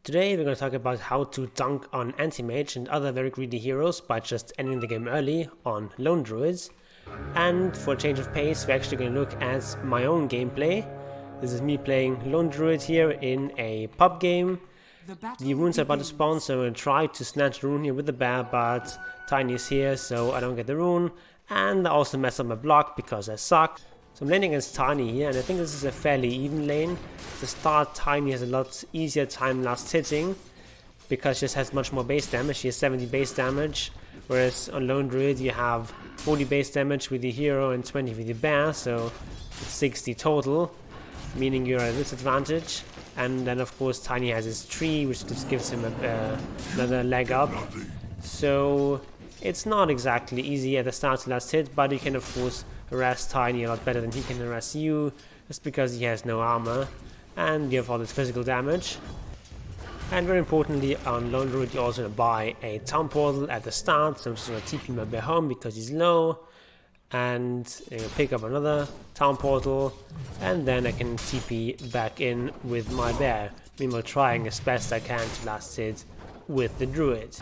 Today we're going to talk about how to dunk on Antimage and other very greedy heroes by just ending the game early on Lone Druids. And for a change of pace, we're actually going to look at my own gameplay. This is me playing Lone Druid here in a pub game. The runes are about to spawn, so I'm going to try to snatch the rune here with the bear, but Tiny is here, so I don't get the rune. And I also mess up my block because I suck. So I'm laning against Tiny here, and I think this is a fairly even lane. To start, Tiny has a lot easier time last hitting, because she just has much more base damage. She has 70 base damage, whereas on Lone Druid you have 40 base damage with the hero and 20 with the bear, so it's 60 total, meaning you're at a disadvantage. And then of course Tiny has his tree, which just gives him another leg up. So it's not exactly easy at the start to last hit, but you can of course harass Tiny a lot better than he can harass you, just because he has no armor and you have all this physical damage. And very importantly, on Lone Druid you also buy a town portal at the start, so I'm just going to TP my bear home because he's low, and pick up another town portal, and then I can TP back in with my bear, meanwhile trying as best I can to last hit with the Druid.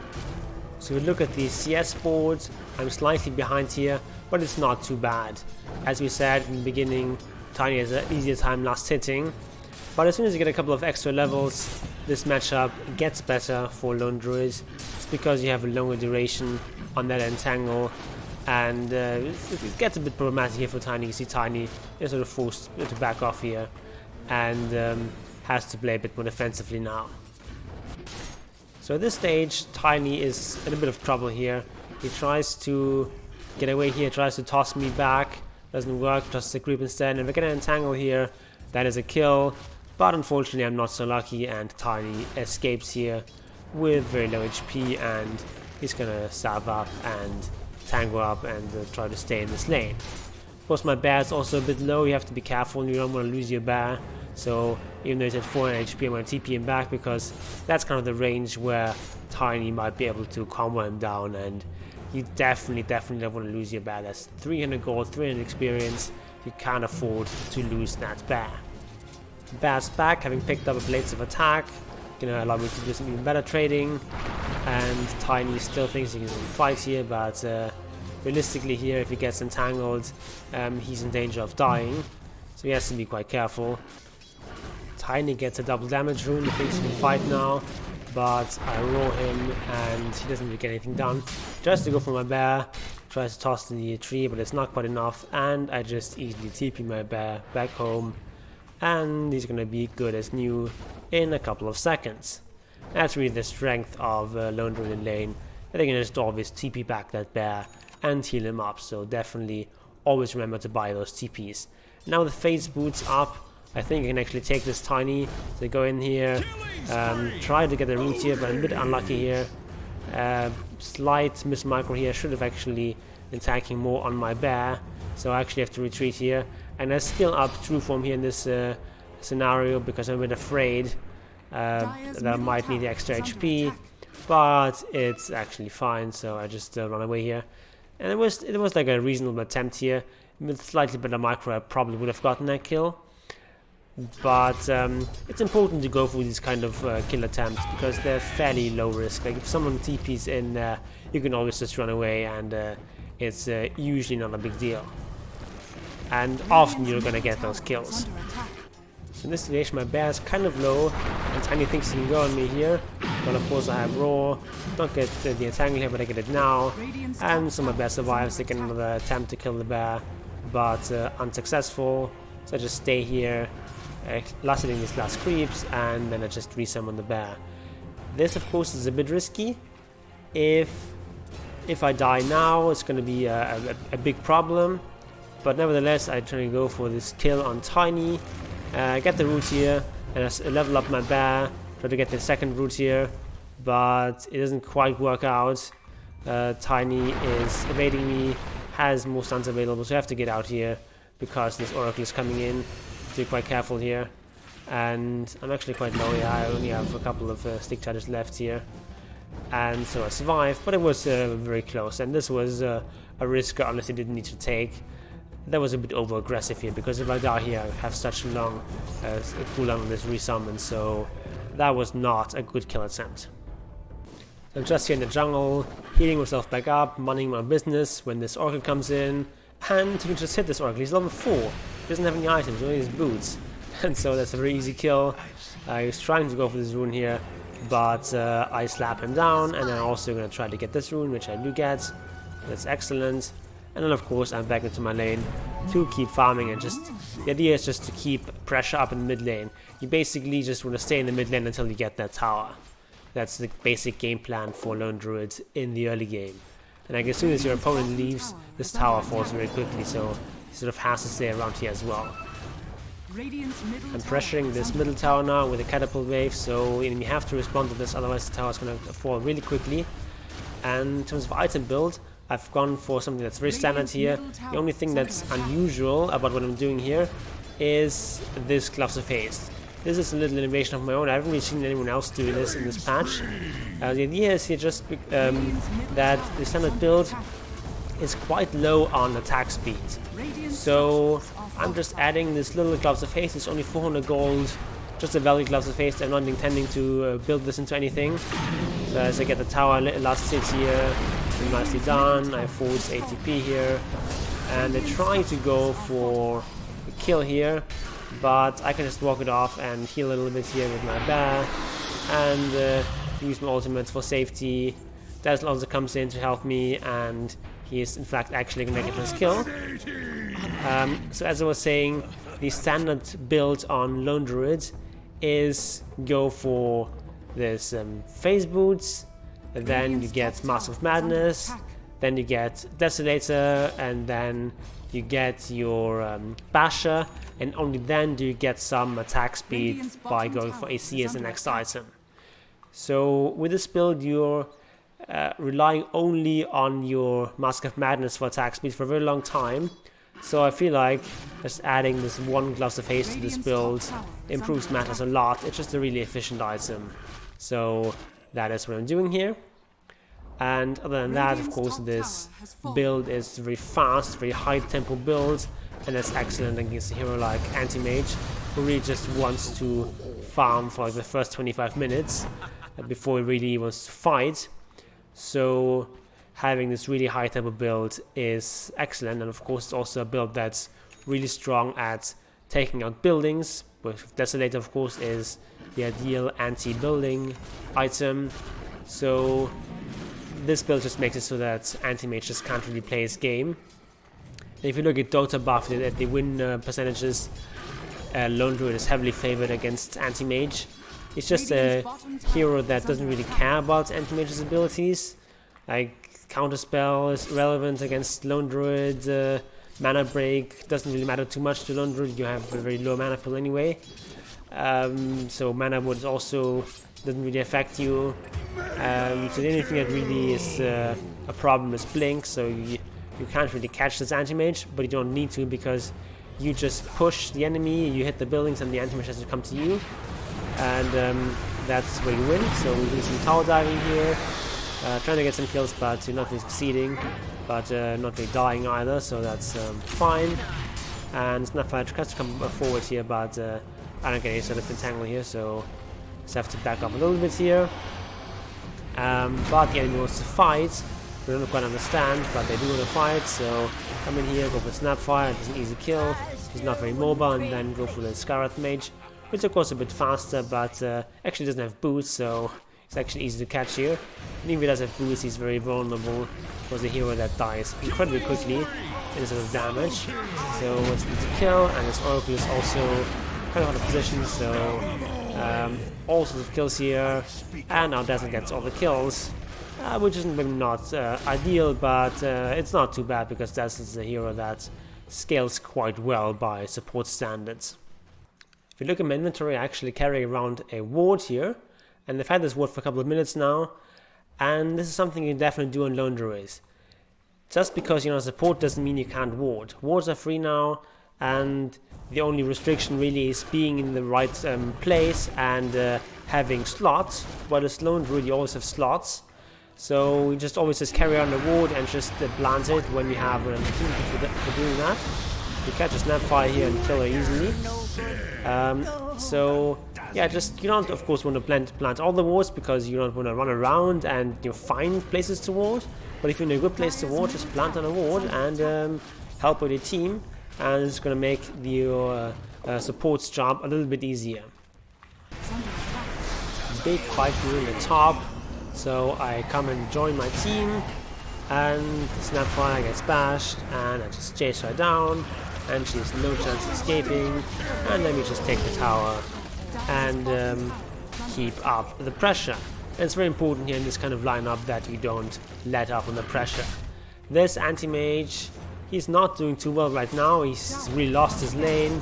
So we look at the CS board. I'm slightly behind here, but it's not too bad. As we said in the beginning, Tiny has an easier time last hitting, but as soon as you get a couple of extra levels, this matchup gets better for Lone Druid. It's because you have a longer duration on that entangle, and it gets a bit problematic here for Tiny. You see Tiny is sort of forced to back off here, and has to play a bit more defensively now. So at this stage, Tiny is in a bit of trouble here. He tries to get away here, tries to toss me back, doesn't work, just a creep instead, and if I get an entangle here, that is a kill. But unfortunately I'm not so lucky, and Tiny escapes here with very low HP, and he's gonna stab up and tangle up and try to stay in this lane. Of course my bear is also a bit low, you have to be careful, you don't want to lose your bear. So even though he's at 400 HP, I'm going to TP him back, because that's kind of the range where Tiny might be able to combo him down, and you definitely don't want to lose your bear. That's 300 gold, 300 experience, you can't afford to lose that bear. Bear's back, having picked up a Blades of Attack, gonna allow me to do some even better trading, and Tiny still thinks he can fight here, but realistically here, if he gets entangled, he's in danger of dying, so he has to be quite careful. Tiny gets a double damage rune, he thinks he can fight now, but I roll him and he doesn't really get anything done. Tries to go for my bear, tries to toss the tree, but it's not quite enough, and I just easily TP my bear back home, and he's gonna be good as new in a couple of seconds. That's really the strength of Lone Druid in lane, that they can just always TP back that bear and heal him up, so definitely always remember to buy those TPs. Now the phase boots up, I think I can actually take this Tiny, so go in here, try to get the root here, but I'm a bit unlucky here. Slight miss micro here, should have actually been attacking more on my bear, so I actually have to retreat here. And I skill up true form here in this scenario, because I'm a bit afraid that I might need the extra HP, but it's actually fine, so I just run away here. And it was like a reasonable attempt here. With slightly better micro I probably would have gotten that kill, but it's important to go for these kind of kill attempts, because they're fairly low risk. Like if someone TPs in there, you can always just run away, and it's usually not a big deal, and often you're gonna get those kills. So in this situation my bear is kind of low, and Tiny thinks he can go on me here, but of course I have raw, don't get the entangle here, but I get it now, and so my bear survives. They get another attempt to kill the bear, but unsuccessful, so I just stay here, last hitting these last creeps, and then I just resummon the bear. This of course is a bit risky. If I die now, it's going to be a big problem, but nevertheless I try to go for this kill on Tiny, get the root here, and I level up my bear, try to get the second root here, but it doesn't quite work out. Tiny is evading me, has more stuns available, so I have to get out here because this oracle is coming in, so be quite careful here. And I'm actually quite low here, I only have a couple of stick charges left here, and so I survived, but it was very close, and this was a risk I honestly didn't need to take. That was a bit over aggressive here, because if I die here I have such a long cooldown on this resummon, so that was not a good kill attempt. I'm just here in the jungle, healing myself back up, minding my business when this Oracle comes in, and you can just hit this Oracle. He's level 4, he doesn't have any items, only his boots, and so that's a very easy kill. He was trying to go for this rune here, but I slap him down, and I'm also going to try to get this rune, which I do get. That's excellent. And then of course I'm back into my lane to keep farming, and just the idea is just to keep pressure up in the mid lane. You basically just want to stay in the mid lane until you get that tower. That's the basic game plan for Lone Druid in the early game. And like as soon as your opponent leaves, this tower falls very quickly, so he sort of has to stay around here as well. I'm pressuring this middle tower now with a catapult wave, so you have to respond to this, otherwise the tower is going to fall really quickly. And in terms of item build, I've gone for something that's very standard here. The only thing that's unusual about what I'm doing here is this Gloves of Haste. This is a little innovation of my own. I haven't really seen anyone else do this in this patch. The idea is here just that the standard build is quite low on attack speed. So I'm just adding this little Gloves of Haste. It's only 400 gold, just a value Gloves of Haste. I'm not intending to build this into anything. So as I get the tower last hit here, nicely done. I have force ATP here, and they're trying to go for a kill here, but I can just walk it off and heal a little bit here with my bear, and use my ultimates for safety. Dazzle also comes in to help me, and he is in fact actually going to get this kill. So as I was saying, the standard build on Lone Druid is go for this phase boots, and then you get Mask of Madness, then you get Desolator, and then you get your Basher, and only then do you get some attack speed by going for AC as the next item. So with this build you're relying only on your Mask of Madness for attack speed for a very long time, so I feel like just adding this one Gloves of Haste to this build improves matters a lot. It's just a really efficient item, so that is what I'm doing here. And other than that, of course, this build is very fast, very high tempo build, and that's excellent against a hero like Antimage, who really just wants to farm for like the first 25 minutes before he really wants to fight. So having this really high tempo build is excellent, and of course it's also a build that's really strong at taking out buildings, with Desolator of course is the ideal anti-building item. So this build just makes it so that Antimage just can't really play his game. And if you look at Dota buff, at the win percentages, Lone Druid is heavily favored against Antimage. He's just a hero that doesn't really care about Antimage's abilities. Like, Counterspell is relevant against Lone Druid, Mana Break doesn't really matter too much to Lone Druid, you have a very low mana pool anyway. So Mana Wood also doesn't really affect you. So the only thing that really is a problem is Blink, so you can't really catch this Antimage, but you don't need to because you just push the enemy, you hit the buildings, and the Antimage has to come to you. And that's where you win. So we do some tower diving here, trying to get some kills, but you're not really succeeding, but not really dying either, so that's fine. And Snapfire tries to come forward here, but I don't get any sort of entangle here, so just have to back up a little bit here. But the enemy wants to fight. We don't quite understand, but they do want to fight, so come in here, go for Snapfire, it's an easy kill. He's not very mobile, and then go for the Scarlet Mage, which of course is a bit faster, but actually doesn't have boots, so it's actually easy to catch here. And even if he does have boots, he's very vulnerable. Was a hero that dies incredibly quickly in sort of damage. So it's easy to kill, and this Oracle is also kind of out of position, so all sorts of kills here, and now Dazzle gets all the kills, which is maybe not ideal, but it's not too bad because Dazzle is a hero that scales quite well by support standards. If you look at my inventory, I actually carry around a ward here, and I've had this ward for a couple of minutes now, and this is something you definitely do on Lone Druid. Just because you're not support doesn't mean you can't ward. Wards are free now, and the only restriction really is being in the right place and having slots. While as Lone Druid you always have slots, so you just always carry on the ward and just plant it when you have an opportunity for doing that. You catch a Snapfire here and kill her easily. So yeah, just you don't of course want to plant all the wards because you don't want to run around and find places to ward. But if you're in a good place to ward, just plant on a ward and help with your team, and it's going to make your support's job a little bit easier. Big fight here in the top, so I come and join my team, and Snapfire gets bashed, and I just chase her down, and she has no chance of escaping, and then we just take the tower and keep up the pressure. And it's very important here in this kind of lineup that you don't let up on the pressure. This Antimage, he's not doing too well right now. He's really lost his lane,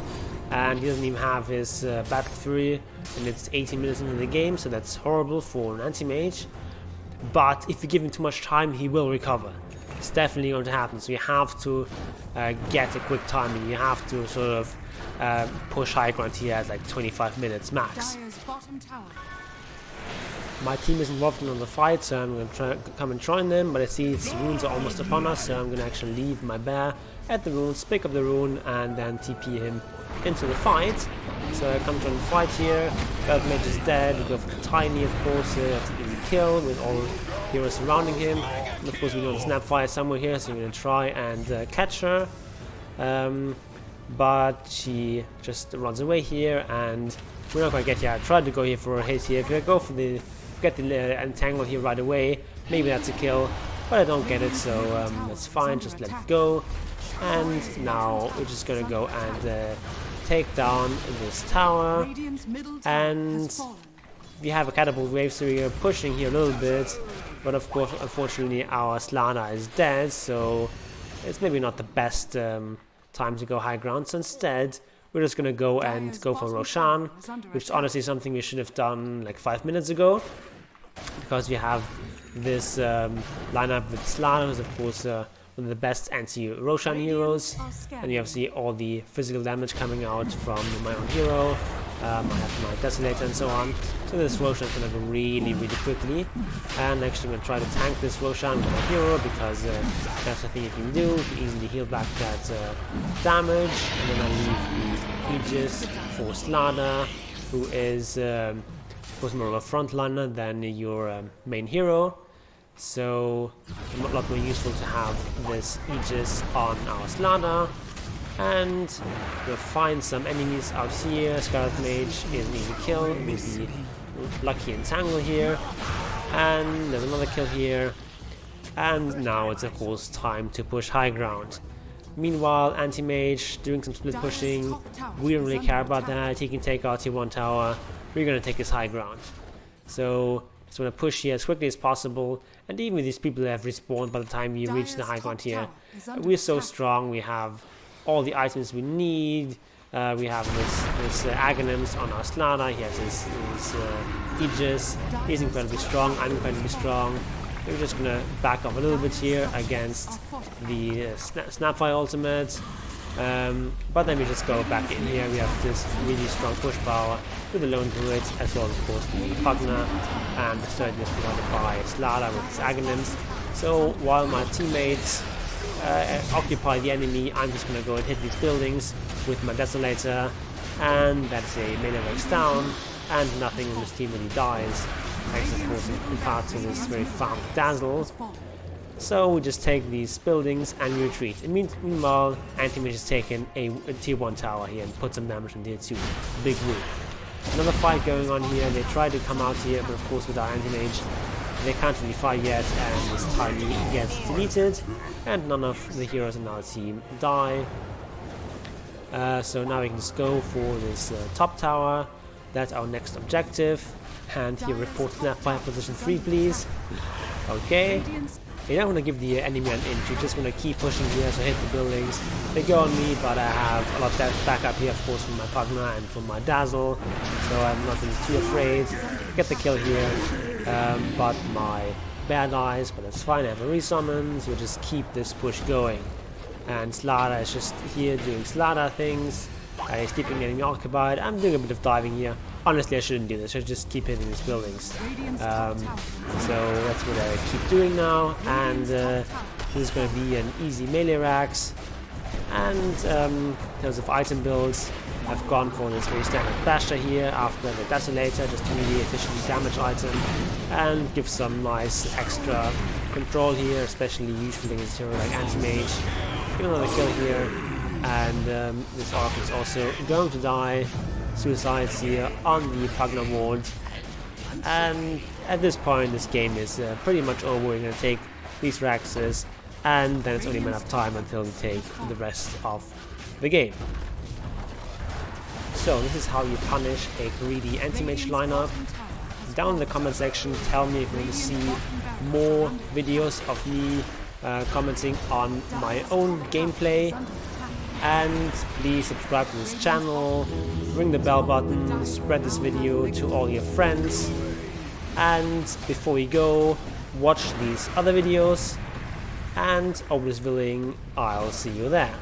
and he doesn't even have his battle fury, and it's 18 minutes into the game, so that's horrible for an Antimage. But if you give him too much time, he will recover. It's definitely going to happen, so you have to get a quick timing. You have to sort of push high ground here at like 25 minutes max. My team is involved in the fight, so I'm going to come and join them, but I see its runes are almost upon us, so I'm going to actually leave my bear at the runes, pick up the rune, and then TP him into the fight. So I come join the fight here. Mage is dead. We go for the Tiny, of course. That's an easy kill with all heroes surrounding him. And of course, we know the Snapfire somewhere here, so we're going to try and catch her. But she just runs away here, and we're not going to get here. I tried to go here for a hit here. If I go for the get the entangle here right away, maybe that's a kill, but I don't get it, so that's fine. Just let it go. And now we're just going to go and take down this tower, and we have a catapult wave, so we are pushing here a little bit, but of course unfortunately our Slana is dead, so it's maybe not the best time to go high ground. So instead we're just gonna go for Roshan, which is honestly something we should have done like 5 minutes ago, because we have this lineup with Slana, who's of course one of the best anti-Roshan heroes, and you have to see all the physical damage coming out from my own hero. I have my Desolator and so on, so this Roshan is going to go really quickly, and actually I'm going to try to tank this Roshan with my hero, because that's the thing you can do. You can easily heal back that damage, and then I leave the Aegis for Slana, who is of course more of a frontliner than your main hero. So a lot more useful to have this Aegis on our Slana, and we'll find some enemies out here. Scarlet Mage is an easy kill with the lucky entangle here, and there's another kill here, and now it's of course time to push high ground. Meanwhile, Antimage doing some split pushing. We don't really care about that. He can take our tier 1 tower. We're going to take his high ground. So just want to push here as quickly as possible, and even with these people that have respawned by the time we reach the high ground here, we're so strong. We have all the items we need. We have this Aghanim's on our Slana. He has his Aegis. He's incredibly strong. I'm incredibly strong. We're just gonna back off a little bit here against the Snapfire ultimate. But then we just go back in here. We have this really strong push power with the Lone Druid, as well as of course the Pugna, and the sturdiness provided by Slala with his Aghanim's. So while my teammates occupy the enemy, I'm just going to go and hit these buildings with my Desolator, and that's a melee race down, and nothing in this team really dies, thanks of course in part to this very farmed Dazzle. So we just take these buildings and we retreat. And meanwhile, Antimage has taken a tier 1 tower here and put some damage on tier 2. Big move. Another fight going on here. They try to come out here, but of course with our Antimage, they can't really fight yet, and this Tiny gets deleted, and none of the heroes in our team die. So now we can just go for this top tower. That's our next objective. And here report Snapfire position 3, please. Okay. You don't want to give the enemy an inch, you just want to keep pushing here, so hit the buildings. They go on me, but I have a lot of backup here, of course, from my Pugna and from my Dazzle, so I'm not really too afraid. Get the kill here, but my bear dies, but that's fine. I have a resummon, so we'll just keep this push going. And Slada is just here doing Slada things. He's keeping the enemy occupied. I'm doing a bit of diving here. Honestly, I shouldn't do this. I should just keep hitting these buildings. So that's what I keep doing now. And this is going to be an easy melee rax. And in terms of item builds, I've gone for this very standard basher here after the desolator, just to really efficiently damage item and give some nice extra control here, especially usually against a hero like Antimage. Get another kill here, and this orc is also going to die. Suicides here on the Pugna ward, and at this point this game is pretty much over. We're going to take these Raxes, and then it's only a matter of time until we take the rest of the game. So this is how you punish a greedy Antimage lineup. Down in the comment section, tell me if you want to see more videos of me commenting on my own gameplay. And please subscribe to this channel, ring the bell button, spread this video to all your friends. And before we go, watch these other videos, and always willing, I'll see you there.